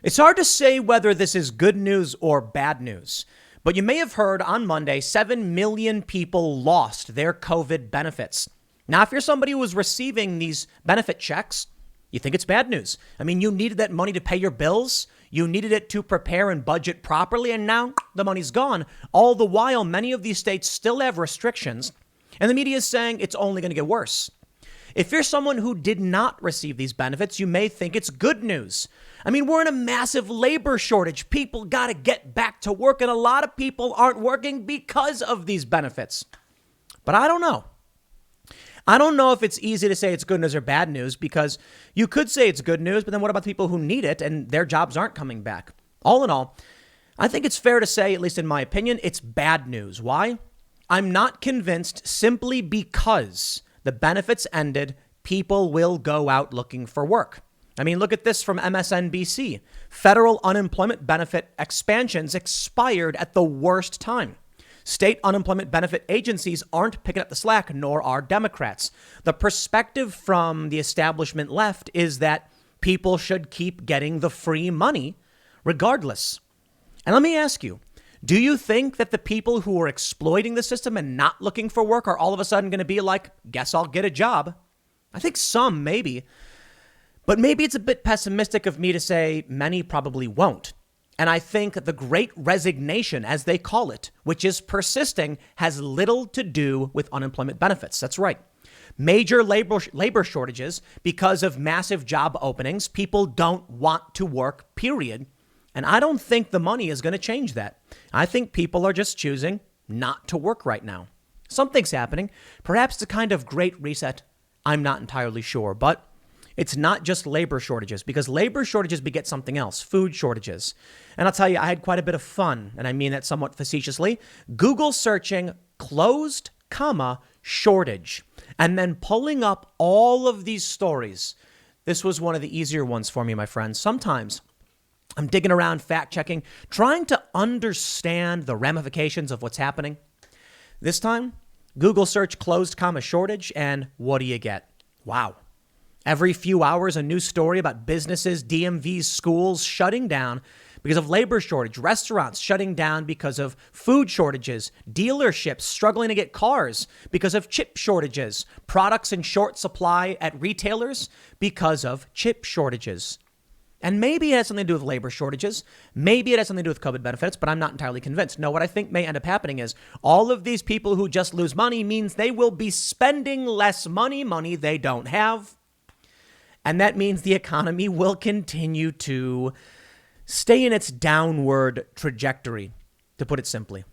It's hard to say whether this is good news or bad news, but you may have heard on Monday, 7 million people lost their COVID benefits. Now, if you're somebody who was receiving these benefit checks, you think it's bad news. I mean, you needed that money to pay your bills. You needed it to prepare and budget properly. And now the money's gone. All the while, many of these states still have restrictions. And the media is saying it's only going to get worse. If you're someone who did not receive these benefits, you may think it's good news. I mean, we're in a massive labor shortage. People got to get back to work, and a lot of people aren't working because of these benefits. But I don't know. I don't know if it's easy to say it's good news or bad news, because you could say it's good news, but then what about the people who need it and their jobs aren't coming back? All in all, I think it's fair to say, at least in my opinion, it's bad news. Why? I'm not convinced simply because the benefits ended, people will go out looking for work. I mean, look at this from MSNBC. Federal unemployment benefit expansions expired at the worst time. State unemployment benefit agencies aren't picking up the slack, nor are Democrats. The perspective from the establishment left is that people should keep getting the free money regardless. And let me ask you, do you think that the people who are exploiting the system and not looking for work are all of a sudden going to be like, guess I'll get a job? I think some, maybe. But maybe it's a bit pessimistic of me to say many probably won't. And I think the great resignation, as they call it, which is persisting, has little to do with unemployment benefits. That's right. Major labor shortages because of massive job openings. People don't want to work, period. And I don't think the money is going to change that. I think people are just choosing not to work right now. Something's happening. Perhaps it's a kind of great reset. I'm not entirely sure, but it's not just labor shortages, because labor shortages beget something else, food shortages. And I'll tell you, I had quite a bit of fun, and I mean that somewhat facetiously, Google searching closed comma shortage and then pulling up all of these stories. This was one of the easier ones for me, my friends. Sometimes I'm digging around, fact checking, trying to understand the ramifications of what's happening. This time, Google search closed comma shortage, and what do you get? Wow. Every few hours, a new story about businesses, DMVs, schools shutting down because of labor shortage, restaurants shutting down because of food shortages, dealerships struggling to get cars because of chip shortages, products in short supply at retailers because of chip shortages. And maybe it has something to do with labor shortages. Maybe it has something to do with COVID benefits, but I'm not entirely convinced. No, what I think may end up happening is all of these people who just lose money means they will be spending less money they don't have. And that means the economy will continue to stay in its downward trajectory, to put it simply.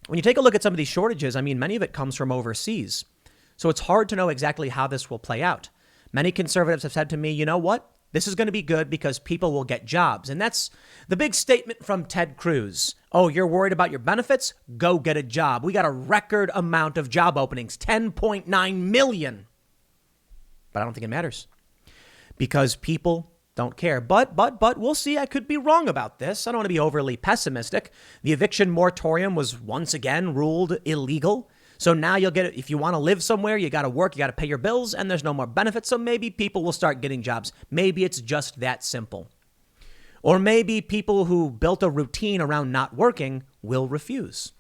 When you take a look at some of these shortages, I mean, many of it comes from overseas. So it's hard to know exactly how this will play out. Many conservatives have said to me, you know what? This is going to be good because people will get jobs. And that's the big statement from Ted Cruz. Oh, you're worried about your benefits? Go get a job. We got a record amount of job openings, 10.9 million. But I don't think it matters because people don't care. But we'll see. I could be wrong about this. I don't want to be overly pessimistic. The eviction moratorium was once again ruled illegal. So now you'll get it. If you want to live somewhere, you got to work, you got to pay your bills, and there's no more benefits. So maybe people will start getting jobs. Maybe it's just that simple. Or maybe people who built a routine around not working will refuse.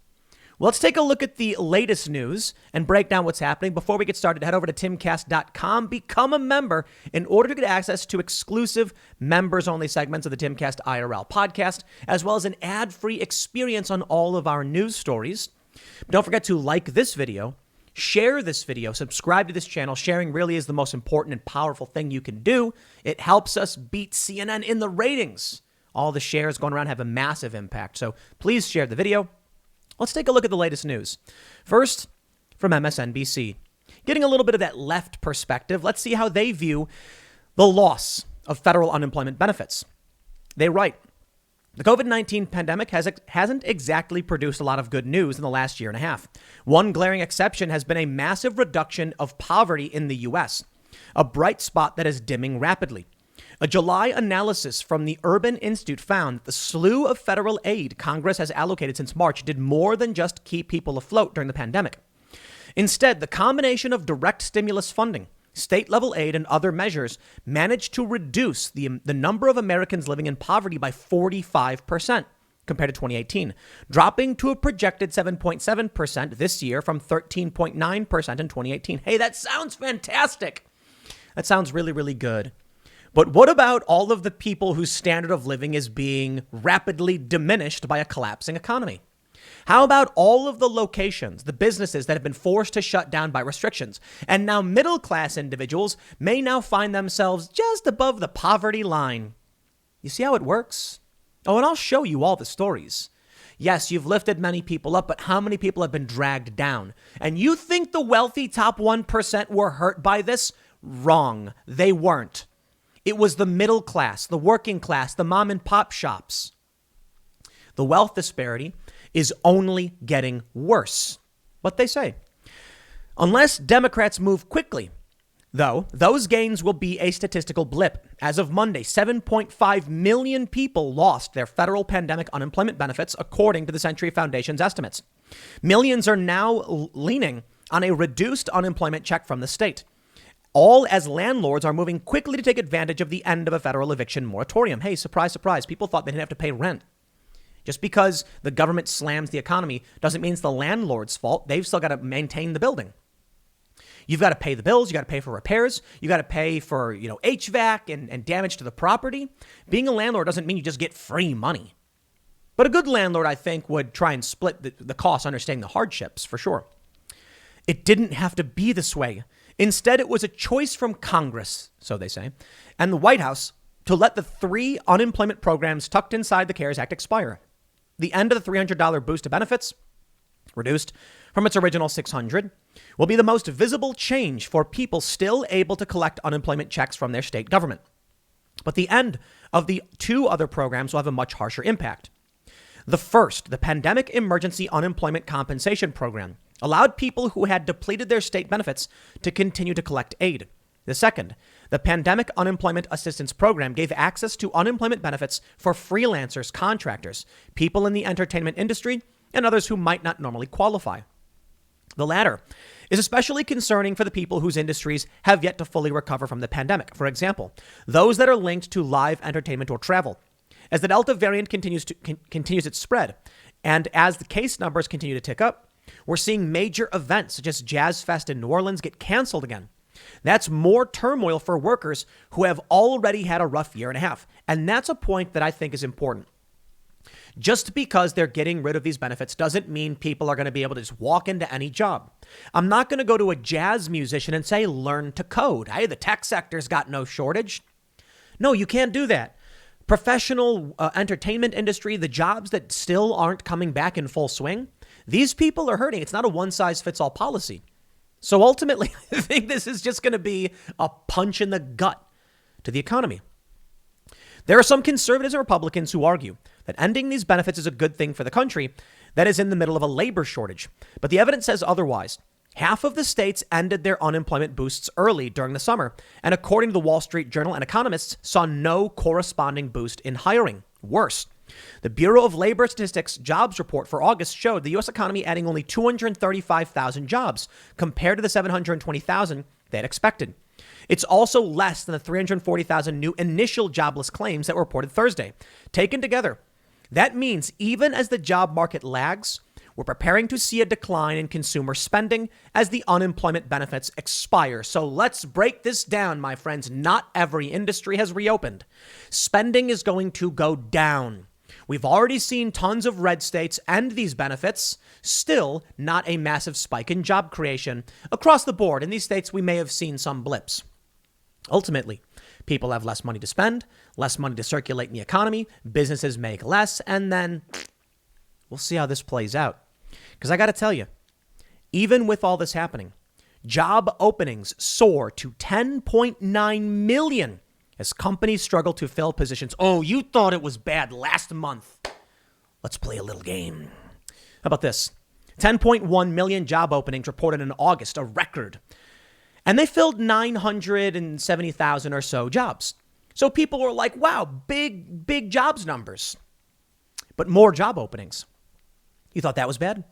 Well, let's take a look at the latest news and break down what's happening. Before we get started, head over to timcast.com, become a member in order to get access to exclusive members-only segments of the Timcast IRL podcast, as well as an ad-free experience on all of our news stories. But don't forget to like this video, share this video, subscribe to this channel. Sharing really is the most important and powerful thing you can do. It helps us beat CNN in the ratings. All the shares going around have a massive impact. So please share the video. Let's take a look at the latest news. First, from MSNBC. Getting a little bit of that left perspective, let's see how they view the loss of federal unemployment benefits. They write, the COVID-19 pandemic hasn't exactly produced a lot of good news in the last year and a half. One glaring exception has been a massive reduction of poverty in the U.S., a bright spot that is dimming rapidly. A July analysis from the Urban Institute found that the slew of federal aid Congress has allocated since March did more than just keep people afloat during the pandemic. Instead, the combination of direct stimulus funding, State-level aid and other measures managed to reduce the number of Americans living in poverty by 45% compared to 2018, dropping to a projected 7.7% this year from 13.9% in 2018. Hey, that sounds fantastic. That sounds really, really good. But what about all of the people whose standard of living is being rapidly diminished by a collapsing economy? How about all of the locations, the businesses that have been forced to shut down by restrictions? And now middle-class individuals may now find themselves just above the poverty line. You see how it works? Oh, and I'll show you all the stories. Yes, you've lifted many people up, but how many people have been dragged down? And you think the wealthy top 1% were hurt by this? Wrong. They weren't. It was the middle class, the working class, the mom and pop shops. The wealth disparity is only getting worse. What they say. Unless Democrats move quickly, though, those gains will be a statistical blip. As of Monday, 7.5 million people lost their federal pandemic unemployment benefits, according to the Century Foundation's estimates. Millions are now leaning on a reduced unemployment check from the state, all as landlords are moving quickly to take advantage of the end of a federal eviction moratorium. Hey, surprise, surprise. People thought they didn't have to pay rent. Just because the government slams the economy doesn't mean it's the landlord's fault. They've still got to maintain the building. You've got to pay the bills. You got to pay for repairs. You got to pay for, HVAC and damage to the property. Being a landlord doesn't mean you just get free money. But a good landlord, I think, would try and split the costs, understanding the hardships, for sure. It didn't have to be this way. Instead, it was a choice from Congress, so they say, and the White House to let the 3 unemployment programs tucked inside the CARES Act expire. The end of the $300 boost to benefits, reduced from its original $600, will be the most visible change for people still able to collect unemployment checks from their state government. But the end of the 2 other programs will have a much harsher impact. The first, the Pandemic Emergency Unemployment Compensation Program, allowed people who had depleted their state benefits to continue to collect aid. The second, the Pandemic Unemployment Assistance Program, gave access to unemployment benefits for freelancers, contractors, people in the entertainment industry, and others who might not normally qualify. The latter is especially concerning for the people whose industries have yet to fully recover from the pandemic. For example, those that are linked to live entertainment or travel. As the Delta variant continues its spread, and as the case numbers continue to tick up, we're seeing major events such as Jazz Fest in New Orleans get canceled again. That's more turmoil for workers who have already had a rough year and a half. And that's a point that I think is important. Just because they're getting rid of these benefits doesn't mean people are going to be able to just walk into any job. I'm not going to go to a jazz musician and say, learn to code. Hey, the tech sector's got no shortage. No, you can't do that. Professional entertainment industry, the jobs that still aren't coming back in full swing, these people are hurting. It's not a one-size-fits-all policy. So ultimately, I think this is just going to be a punch in the gut to the economy. There are some conservatives and Republicans who argue that ending these benefits is a good thing for the country that is in the middle of a labor shortage. But the evidence says otherwise. Half of the states ended their unemployment boosts early during the summer. And according to the Wall Street Journal, and economists saw no corresponding boost in hiring. Worse, the Bureau of Labor Statistics jobs report for August showed the U.S. economy adding only 235,000 jobs compared to the 720,000 they had expected. It's also less than the 340,000 new initial jobless claims that were reported Thursday. Taken together, that means even as the job market lags, we're preparing to see a decline in consumer spending as the unemployment benefits expire. So let's break this down, my friends. Not every industry has reopened. Spending is going to go down. We've already seen tons of red states end these benefits. Still not a massive spike in job creation across the board. In these states, we may have seen some blips. Ultimately, people have less money to spend, less money to circulate in the economy, businesses make less, and then we'll see how this plays out. Because I got to tell you, even with all this happening, job openings soar to 10.9 million as companies struggle to fill positions. Oh, you thought it was bad last month. Let's play a little game. How about this? 10.1 million job openings reported in August, a record. And they filled 970,000 or so jobs. So people were like, wow, big jobs numbers. But more job openings. You thought that was bad?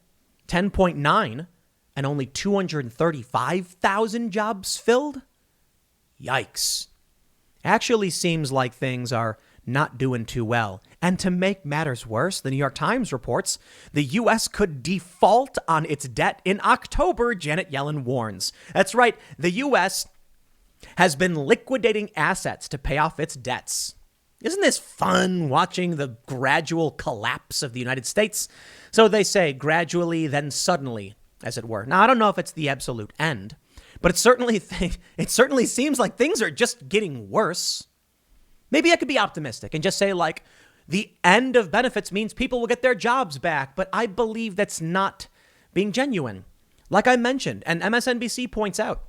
10.9 and only 235,000 jobs filled? Yikes. Actually seems like things are not doing too well. And to make matters worse, the New York Times reports the U.S. could default on its debt in October, Janet Yellen warns. That's right, the U.S. has been liquidating assets to pay off its debts. Isn't this fun, watching the gradual collapse of the United States? So they say gradually, then suddenly, as it were. Now, I don't know if it's the absolute end, but it certainly seems like things are just getting worse. Maybe I could be optimistic and just say, like, the end of benefits means people will get their jobs back. But I believe that's not being genuine. Like I mentioned, and MSNBC points out,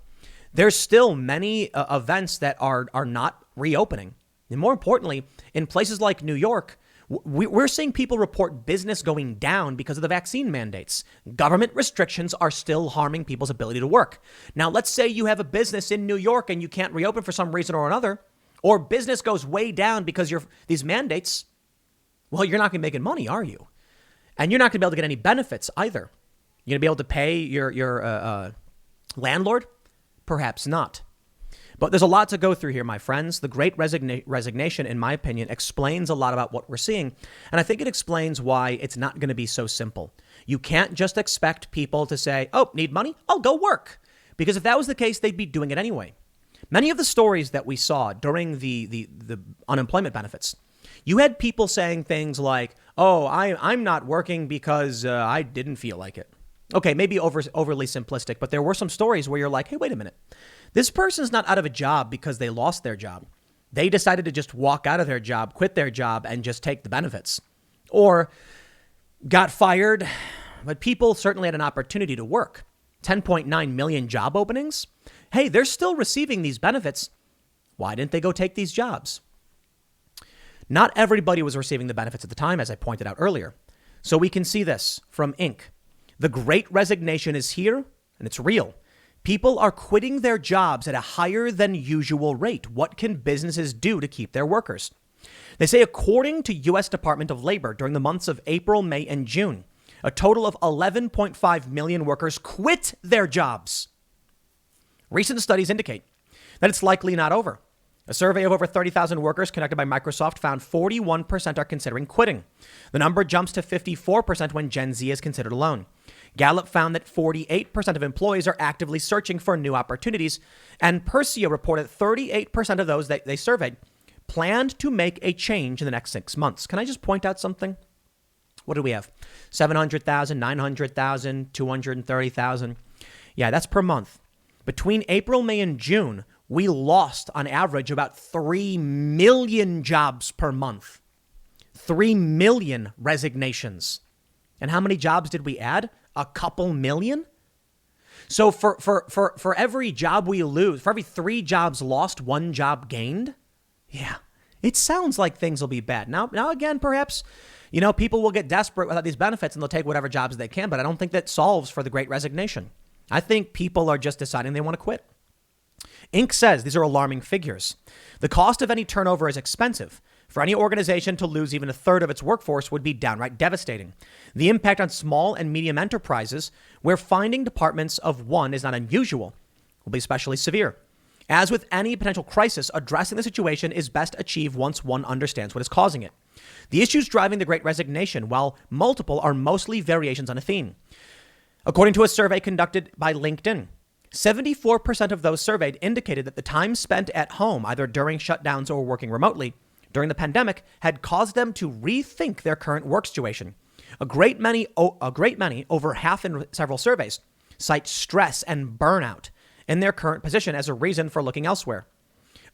there's still many events that are not reopening. And more importantly, in places like New York, we're seeing people report business going down because of the vaccine mandates. Government restrictions are still harming people's ability to work. Now, let's say you have a business in New York and you can't reopen for some reason or another, or business goes way down because these mandates. Well, you're not going to be making money, are you? And you're not going to be able to get any benefits either. You're going to be able to pay your landlord? Perhaps not. But there's a lot to go through here, my friends. The Great Resignation, in my opinion, explains a lot about what we're seeing. And I think it explains why it's not going to be so simple. You can't just expect people to say, oh, need money? I'll go work. Because if that was the case, they'd be doing it anyway. Many of the stories that we saw during the unemployment benefits, you had people saying things like, oh, I'm not working because I didn't feel like it. Okay, maybe overly simplistic, but there were some stories where you're like, hey, wait a minute. This person's not out of a job because they lost their job. They decided to just walk out of their job, quit their job, and just take the benefits. Or got fired, but people certainly had an opportunity to work. 10.9 million job openings. Hey, they're still receiving these benefits. Why didn't they go take these jobs? Not everybody was receiving the benefits at the time, as I pointed out earlier. So we can see this from Inc. The Great Resignation is here, and it's real. People are quitting their jobs at a higher than usual rate. What can businesses do to keep their workers? They say, according to U.S. Department of Labor, during the months of April, May, and June, a total of 11.5 million workers quit their jobs. Recent studies indicate that it's likely not over. A survey of over 30,000 workers conducted by Microsoft found 41% are considering quitting. The number jumps to 54% when Gen Z is considered alone. Gallup found that 48% of employees are actively searching for new opportunities, and Persio reported 38% of those that they surveyed planned to make a change in the next 6 months. Can I just point out something? What do we have? 700,000, 900,000, 230,000. Yeah, that's per month. Between April, May, and June, we lost on average about 3 million jobs per month. 3 million resignations. And how many jobs did we add? A couple million? So for every job we lose, for every 3 jobs lost, 1 job gained? Yeah, it sounds like things will be bad. Now again, perhaps, people will get desperate without these benefits and they'll take whatever jobs they can, but I don't think that solves for the Great Resignation. I think people are just deciding they want to quit. Inc. says these are alarming figures. The cost of any turnover is expensive. For any organization to lose even a third of its workforce would be downright devastating. The impact on small and medium enterprises, where finding departments of one is not unusual, will be especially severe. As with any potential crisis, addressing the situation is best achieved once one understands what is causing it. The issues driving the Great Resignation, while multiple, are mostly variations on a theme. According to a survey conducted by LinkedIn, 74% of those surveyed indicated that the time spent at home, either during shutdowns or working remotely during the pandemic, had caused them to rethink their current work situation. A great many, over half in several surveys, cite stress and burnout in their current position as a reason for looking elsewhere.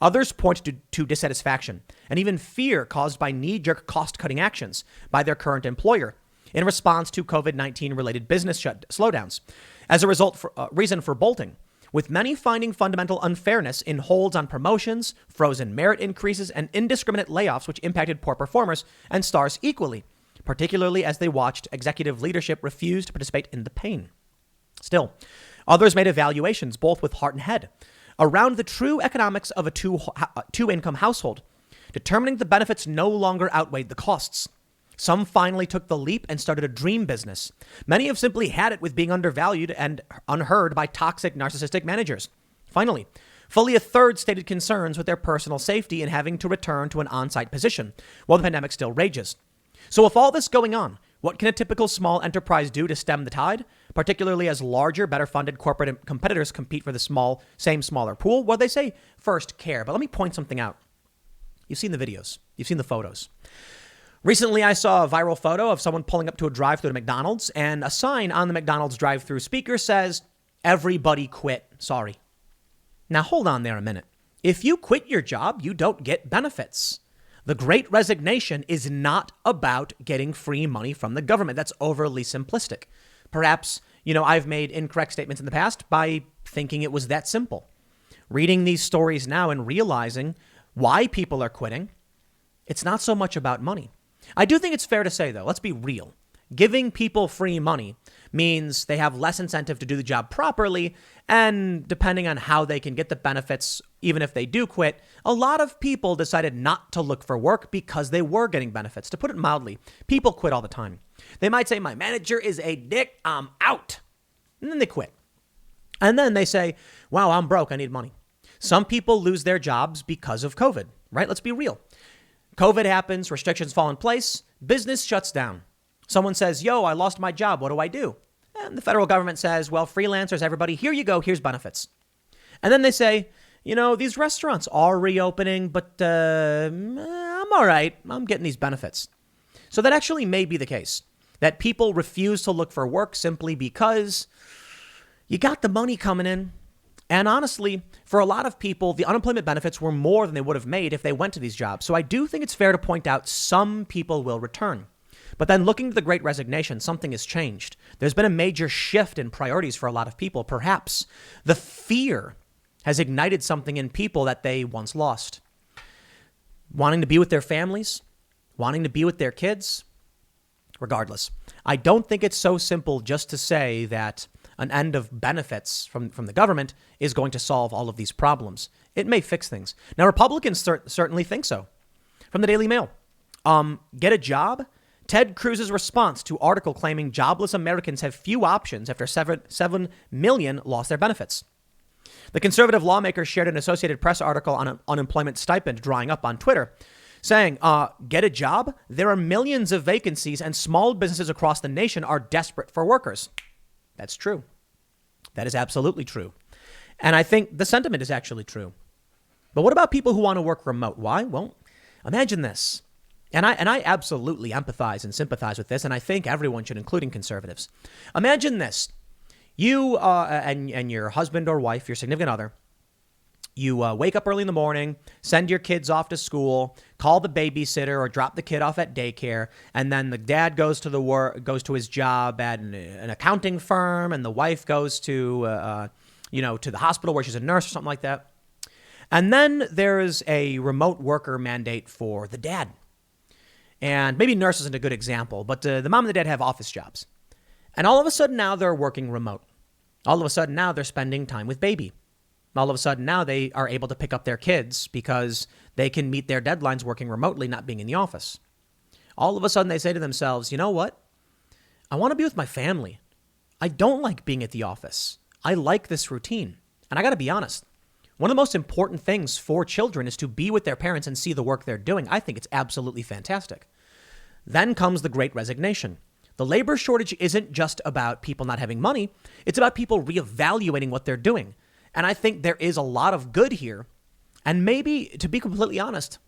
Others point to dissatisfaction and even fear caused by knee-jerk cost-cutting actions by their current employer in response to COVID-19 related business slowdowns. As a result, reason for bolting, with many finding fundamental unfairness in holds on promotions, frozen merit increases, and indiscriminate layoffs, which impacted poor performers and stars equally, particularly as they watched executive leadership refuse to participate in the pain. Still, others made evaluations, both with heart and head, around the true economics of a two-income household, determining the benefits no longer outweighed the costs. Some finally took the leap and started a dream business. Many have simply had it with being undervalued and unheard by toxic narcissistic managers. Finally, Fully a third stated concerns with their personal safety and having to return to an on-site position while the pandemic still rages. So with all this going on, what can a typical small enterprise do to stem the tide, particularly as larger, better funded corporate competitors compete for the same smaller pool? Well, they say first care, but let me point something out. You've seen the videos. You've seen the photos. Recently, I saw a viral photo of someone pulling up to a drive-thru at McDonald's, and a sign on the McDonald's drive-thru speaker says, "Everybody quit. Sorry." Now, hold on there a minute. If you quit your job, you don't get benefits. The Great Resignation is not about getting free money from the government. That's overly simplistic. Perhaps, I've made incorrect statements in the past by thinking it was that simple. Reading these stories now and realizing why people are quitting, it's not so much about money. I do think it's fair to say, though, let's be real. Giving people free money means they have less incentive to do the job properly. And depending on how they can get the benefits, even if they do quit, a lot of people decided not to look for work because they were getting benefits. To put it mildly, people quit all the time. They might say, "My manager is a dick, I'm out." And then they quit. And then they say, "Wow, I'm broke, I need money." Some people lose their jobs because of COVID, right? Let's be real. COVID happens, restrictions fall in place, business shuts down. Someone says, "Yo, I lost my job. What do I do?" And the federal government says, "Well, freelancers, everybody, here you go. Here's benefits." And then they say, "These restaurants are reopening, but I'm all right. I'm getting these benefits." So that actually may be the case, that people refuse to look for work simply because you got the money coming in. And honestly, for a lot of people, the unemployment benefits were more than they would have made if they went to these jobs. So I do think it's fair to point out some people will return. But then looking to the Great Resignation, something has changed. There's been a major shift in priorities for a lot of people. Perhaps the fear has ignited something in people that they once lost. Wanting to be with their families, wanting to be with their kids. Regardless, I don't think it's so simple just to say that an end of benefits from the government is going to solve all of these problems. It may fix things. Now, Republicans certainly think so. From the Daily Mail, get a job? Ted Cruz's response to article claiming jobless Americans have few options after 7 million lost their benefits. The conservative lawmaker shared an Associated Press article on an unemployment stipend drying up on Twitter, saying, get a job? There are millions of vacancies and small businesses across the nation are desperate for workers. That's true. That is absolutely true. And I think the sentiment is actually true. But what about people who want to work remote? Why? Well, imagine this. And I absolutely empathize and sympathize with this, and I think everyone should, including conservatives. Imagine this. You and your husband or wife, your significant other, you wake up early in the morning, send your kids off to school, call the babysitter or drop the kid off at daycare, and then the dad goes to his job at an accounting firm, and the wife goes to to the hospital where she's a nurse or something like that. And then there is a remote worker mandate for the dad. And maybe nurse isn't a good example, but the mom and the dad have office jobs. And all of a sudden now they're working remote. All of a sudden now they're spending time with baby. All of a sudden now they are able to pick up their kids because they can meet their deadlines working remotely, not being in the office. All of a sudden they say to themselves, you know what? I want to be with my family. I don't like being at the office. I like this routine. And I got to be honest. One of the most important things for children is to be with their parents and see the work they're doing. I think it's absolutely fantastic. Then comes the Great Resignation. The labor shortage isn't just about people not having money. It's about people reevaluating what they're doing. And I think there is a lot of good here. And maybe, to be completely honest,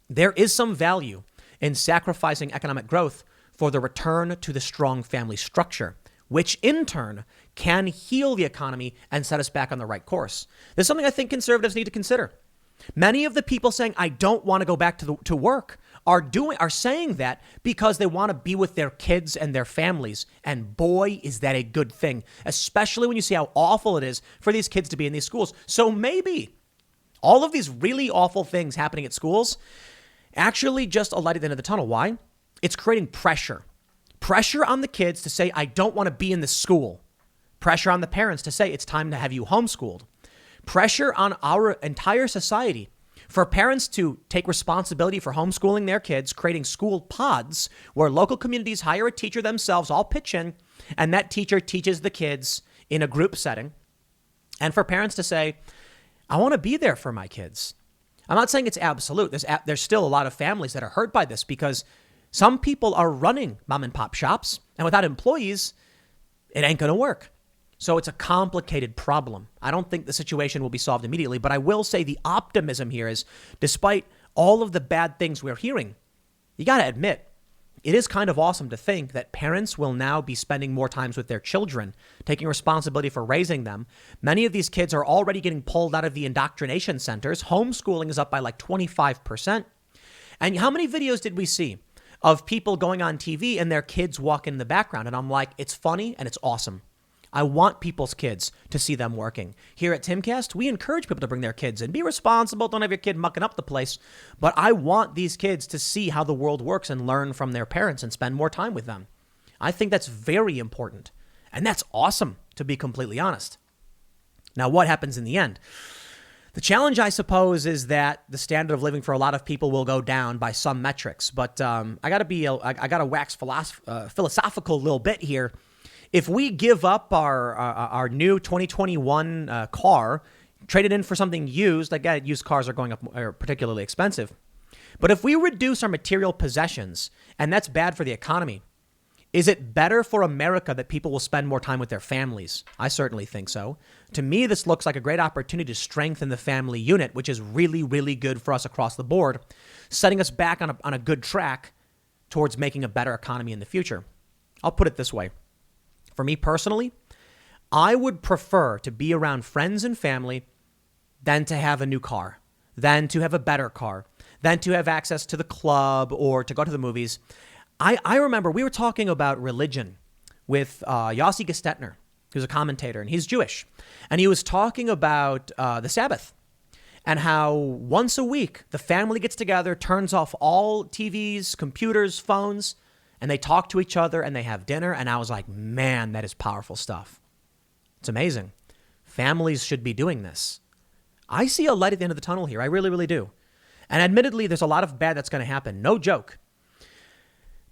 there is some value in sacrificing economic growth for the return to the strong family structure, which in turn can heal the economy and set us back on the right course. This is something I think conservatives need to consider. Many of the people saying, I don't want to go back to work are saying that because they want to be with their kids and their families. And boy, is that a good thing, especially when you see how awful it is for these kids to be in these schools. So maybe all of these really awful things happening at schools actually just a light at the end of the tunnel. Why? It's creating pressure on the kids to say, I don't want to be in this school. Pressure on the parents to say it's time to have you homeschooled. Pressure on our entire society for parents to take responsibility for homeschooling their kids, creating school pods where local communities hire a teacher themselves, all pitch in, and that teacher teaches the kids in a group setting. And for parents to say, I want to be there for my kids. I'm not saying it's absolute. There's still a lot of families that are hurt by this because some people are running mom and pop shops, and without employees, it ain't going to work. So it's a complicated problem. I don't think the situation will be solved immediately, but I will say the optimism here is, despite all of the bad things we're hearing, you got to admit, it is kind of awesome to think that parents will now be spending more times with their children, taking responsibility for raising them. Many of these kids are already getting pulled out of the indoctrination centers. Homeschooling is up by like 25%. And how many videos did we see of people going on TV and their kids walking in the background? And I'm like, it's funny and it's awesome. I want people's kids to see them working. Here at Timcast, we encourage people to bring their kids in. Be responsible. Don't have your kid mucking up the place. But I want these kids to see how the world works and learn from their parents and spend more time with them. I think that's very important. And that's awesome, to be completely honest. Now, what happens in the end? The challenge, I suppose, is that the standard of living for a lot of people will go down by some metrics. But I got to wax philosophical a little bit here. If we give up our new 2021 car, trade it in for something used, like used cars are going up, are particularly expensive. But if we reduce our material possessions, and that's bad for the economy, is it better for America that people will spend more time with their families? I certainly think so. To me, this looks like a great opportunity to strengthen the family unit, which is really, really good for us across the board, setting us back on a good track towards making a better economy in the future. I'll put it this way. For me personally, I would prefer to be around friends and family than to have a new car, than to have a better car, than to have access to the club or to go to the movies. I remember we were talking about religion with Yossi Gestetner, who's a commentator, and he's Jewish. And he was talking about the Sabbath and how once a week the family gets together, turns off all TVs, computers, phones, and they talk to each other and they have dinner. And I was like, man, that is powerful stuff. It's amazing. Families should be doing this. I see a light at the end of the tunnel here. I really, really do. And admittedly, there's a lot of bad that's going to happen. No joke.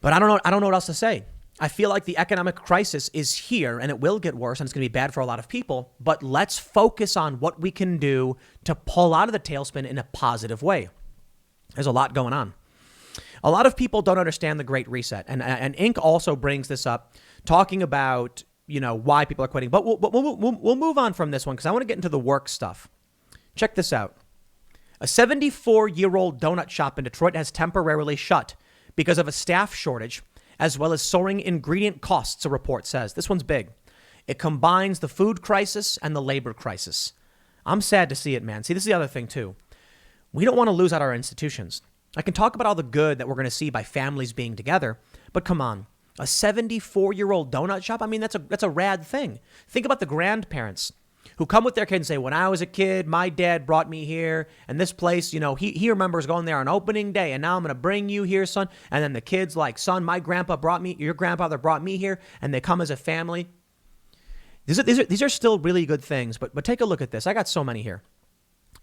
But I don't know what else to say. I feel like the economic crisis is here and it will get worse and it's going to be bad for a lot of people. But let's focus on what we can do to pull out of the tailspin in a positive way. There's a lot going on. A lot of people don't understand the Great Reset. And Inc. also brings this up, talking about, why people are quitting. But we'll move on from this one because I want to get into the work stuff. Check this out. A 74-year-old donut shop in Detroit has temporarily shut because of a staff shortage, as well as soaring ingredient costs, a report says. This one's big. It combines the food crisis and the labor crisis. I'm sad to see it, man. See, this is the other thing, too. We don't want to lose out our institutions. I can talk about all the good that we're going to see by families being together, but come on, a 74-year-old donut shop? I mean, that's a rad thing. Think about the grandparents who come with their kids and say, when I was a kid, my dad brought me here, and this place, he remembers going there on opening day, and now I'm going to bring you here, son. And then the kids like, son, my grandpa brought me, your grandfather brought me here, and they come as a family. These are still really good things, but take a look at this. I got so many here.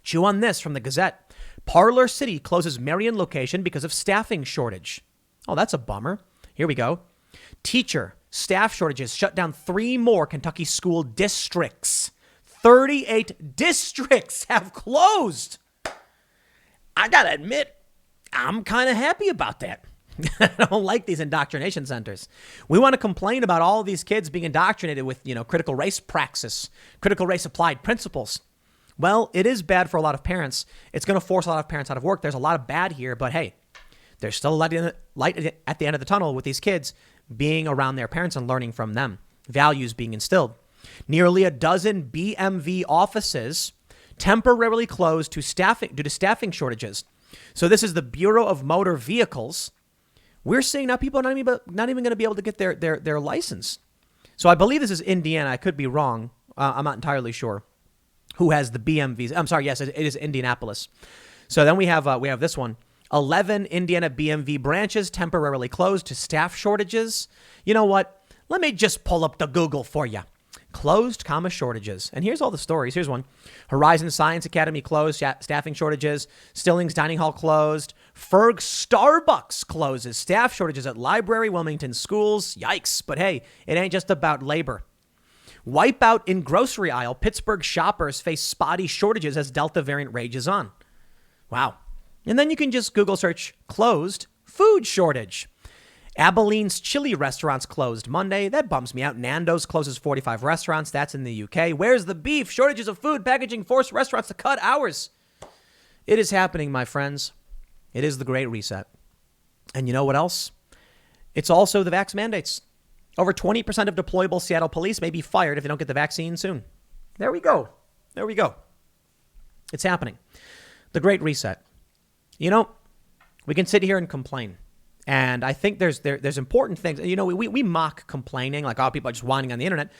Chew on this from the Gazette. Parlor City closes Marion location because of staffing shortage. Oh, that's a bummer. Here we go. Teacher, staff shortages shut down 3 more Kentucky school districts. 38 districts have closed. I got to admit, I'm kind of happy about that. I don't like these indoctrination centers. We want to complain about all these kids being indoctrinated with, critical race praxis, critical race applied principles. Well, it is bad for a lot of parents. It's going to force a lot of parents out of work. There's a lot of bad here, but hey, there's still a light at the end of the tunnel with these kids being around their parents and learning from them, values being instilled. Nearly a dozen BMV offices temporarily closed due to staffing shortages. So this is the Bureau of Motor Vehicles. We're seeing now people are not even going to be able to get their license. So I believe this is Indiana. I could be wrong. I'm not entirely sure who has the BMVs. I'm sorry. Yes, it is Indianapolis. So then we have this one. 11 Indiana BMV branches temporarily closed to staff shortages. You know what? Let me just pull up the Google for you. Closed, shortages. And here's all the stories. Here's one. Horizon Science Academy closed, staffing shortages. Stillings Dining Hall closed. Ferg Starbucks closes, staff shortages at library, Wilmington schools. Yikes. But hey, it ain't just about labor. Wipeout in grocery aisle. Pittsburgh shoppers face spotty shortages as Delta variant rages on. Wow. And then you can just Google search closed food shortage. Abilene's chili restaurants closed Monday. That bums me out. Nando's closes 45 restaurants. That's in the UK. Where's the beef? Shortages of food packaging force restaurants to cut hours. It is happening, my friends. It is the Great Reset. And you know what else? It's also the vax mandates. Over 20% of deployable Seattle police may be fired if they don't get the vaccine soon. There we go. There we go. It's happening. The Great Reset. You know, we can sit here and complain. And I think there's important things. You know, we mock complaining, like, oh, people are just whining on the internet.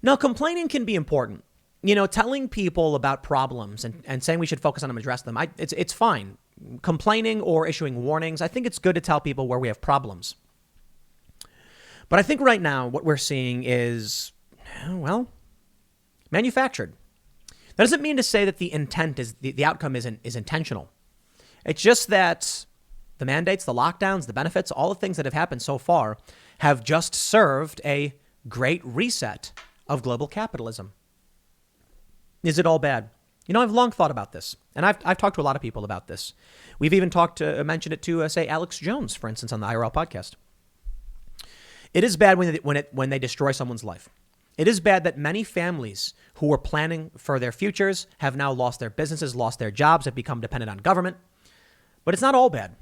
No, complaining can be important. You know, telling people about problems and saying we should focus on them, address them. It's fine. Complaining or issuing warnings, I think it's good to tell people where we have problems. But I think right now what we're seeing is, well, manufactured. That doesn't mean to say that the intent is the outcome is intentional. It's just that the mandates, the lockdowns, the benefits, all the things that have happened so far have just served a great reset of global capitalism. Is it all bad? You know, I've long thought about this, and I've talked to a lot of people about this. We've even mentioned it to, say, Alex Jones, for instance, on the IRL podcast. It is bad when they destroy someone's life. It is bad that many families who were planning for their futures have now lost their businesses, lost their jobs, have become dependent on government. But it's not all bad.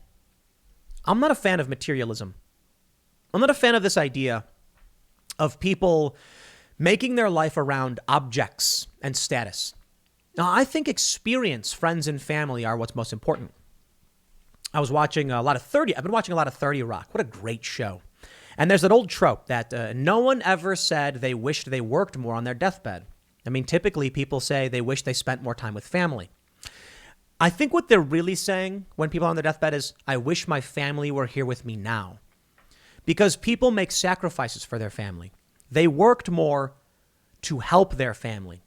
I'm not a fan of materialism. I'm not a fan of this idea of people making their life around objects and status. Now, I think experience, friends, and family are what's most important. I was watching I've been watching a lot of 30 Rock. What a great show. And there's that old trope that no one ever said they wished they worked more on their deathbed. I mean, typically people say they wish they spent more time with family. I think what they're really saying when people are on their deathbed is, I wish my family were here with me now. Because people make sacrifices for their family. They worked more to help their family.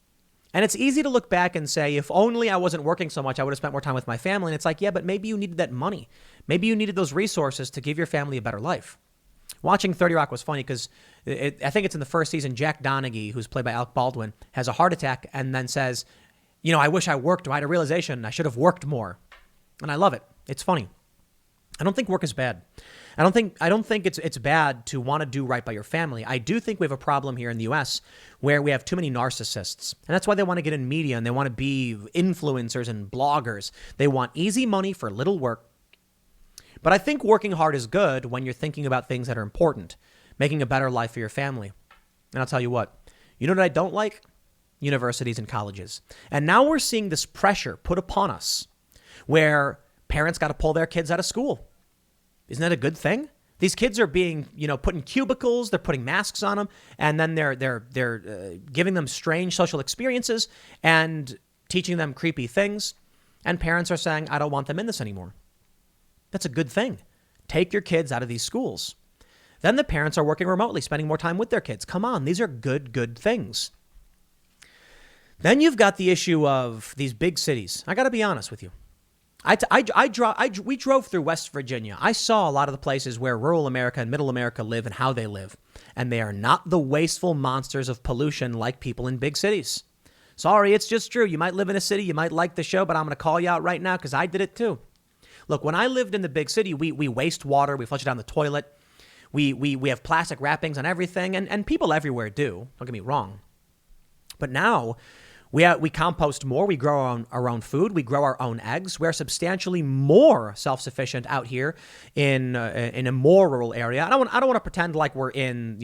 And it's easy to look back and say, if only I wasn't working so much, I would have spent more time with my family. And it's like, yeah, but maybe you needed that money. Maybe you needed those resources to give your family a better life. Watching 30 Rock was funny because I think it's in the first season, Jack Donaghy, who's played by Alec Baldwin, has a heart attack and then says, you know, I wish I worked. I had a realization I should have worked more. And I love it. It's funny. I don't think work is bad. I don't think it's bad to want to do right by your family. I do think we have a problem here in the U.S. where we have too many narcissists. And that's why they want to get in media and they want to be influencers and bloggers. They want easy money for little work. But I think working hard is good when you're thinking about things that are important, making a better life for your family. And I'll tell you what, you know what I don't like? Universities and colleges. And now we're seeing this pressure put upon us where parents got to pull their kids out of school. Isn't that a good thing? These kids are being, put in cubicles, they're putting masks on them, and then they're giving them strange social experiences and teaching them creepy things. And parents are saying, I don't want them in this anymore. That's a good thing. Take your kids out of these schools. Then the parents are working remotely, spending more time with their kids. Come on, these are good things. Then you've got the issue of these big cities. I got to be honest with you. We drove through West Virginia. I saw a lot of the places where rural America and middle America live and how they live. And they are not the wasteful monsters of pollution like people in big cities. Sorry, it's just true. You might live in a city, you might like the show, but I'm going to call you out right now because I did it too. Look, when I lived in the big city, we waste water, we flush it down the toilet, we have plastic wrappings on everything, and people everywhere do. Don't get me wrong. But now we compost more, we grow our own food, we grow our own eggs. We're substantially more self-sufficient out here in a more rural area. I don't want to pretend like we're in,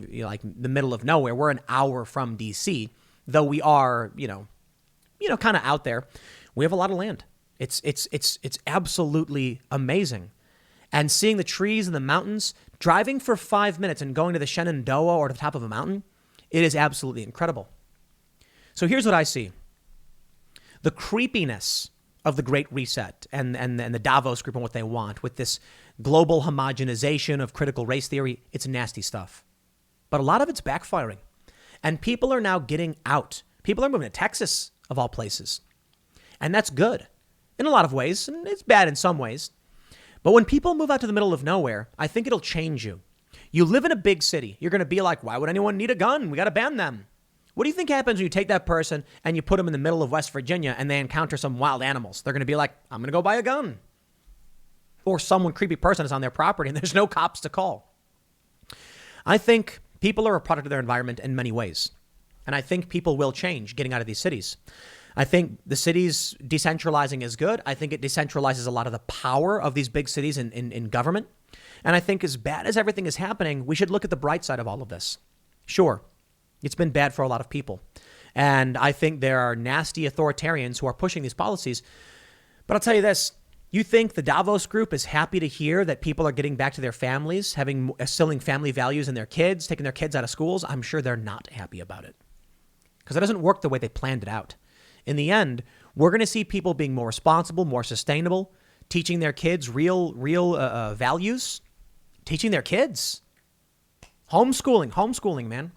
like the middle of nowhere. We're an hour from DC, though we are, kind of out there. We have a lot of land. It's absolutely amazing. And seeing the trees and the mountains, driving for 5 minutes and going to the Shenandoah or to the top of a mountain, it is absolutely incredible. So here's what I see. The creepiness of the Great Reset and the Davos group and what they want with this global homogenization of critical race theory, it's nasty stuff. But a lot of it's backfiring. And people are now getting out. People are moving to Texas, of all places. And that's good in a lot of ways, and it's bad in some ways. But when people move out to the middle of nowhere, I think it'll change you. You live in a big city. You're going to be like, why would anyone need a gun? We got to ban them. What do you think happens when you take that person and you put them in the middle of West Virginia and they encounter some wild animals? They're going to be like, I'm going to go buy a gun. Or some creepy person is on their property and there's no cops to call. I think people are a product of their environment in many ways. And I think people will change getting out of these cities. I think the cities decentralizing is good. I think it decentralizes a lot of the power of these big cities in government. And I think as bad as everything is happening, we should look at the bright side of all of this. Sure, it's been bad for a lot of people. And I think there are nasty authoritarians who are pushing these policies. But I'll tell you this. You think the Davos group is happy to hear that people are getting back to their families, instilling family values in their kids, taking their kids out of schools? I'm sure they're not happy about it because it doesn't work the way they planned it out. In the end, we're going to see people being more responsible, more sustainable, teaching their kids real values, teaching their kids. Homeschooling, man.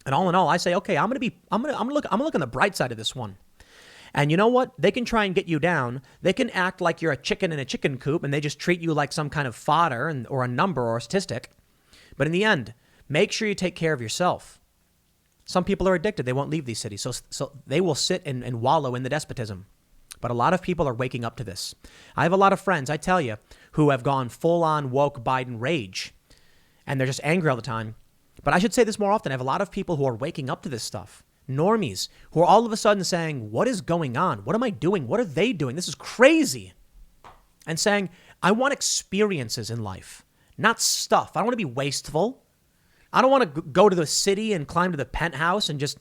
And all in all, I say, okay, I'm gonna look on the bright side of this one. And you know what? They can try and get you down. They can act like you're a chicken in a chicken coop and they just treat you like some kind of fodder or a number or a statistic. But in the end, make sure you take care of yourself. Some people are addicted. They won't leave these cities. So they will sit and wallow in the despotism. But a lot of people are waking up to this. I have a lot of friends, I tell you, who have gone full on woke Biden rage. And they're just angry all the time. But I should say this more often. I have a lot of people who are waking up to this stuff. Normies who are all of a sudden saying, what is going on? What am I doing? What are they doing? This is crazy. And saying, I want experiences in life, not stuff. I don't want to be wasteful. I don't want to go to the city and climb to the penthouse and just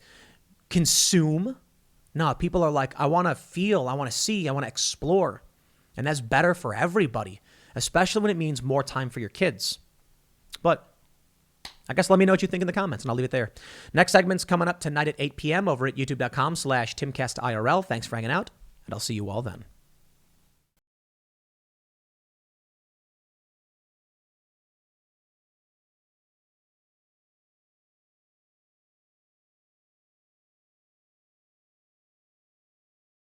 consume. No, people are like, I want to feel, I want to see, I want to explore. And that's better for everybody, especially when it means more time for your kids. But I guess let me know what you think in the comments, and I'll leave it there. Next segment's coming up tonight at 8 p.m. over at youtube.com/TimCastIRL. Thanks for hanging out, and I'll see you all then.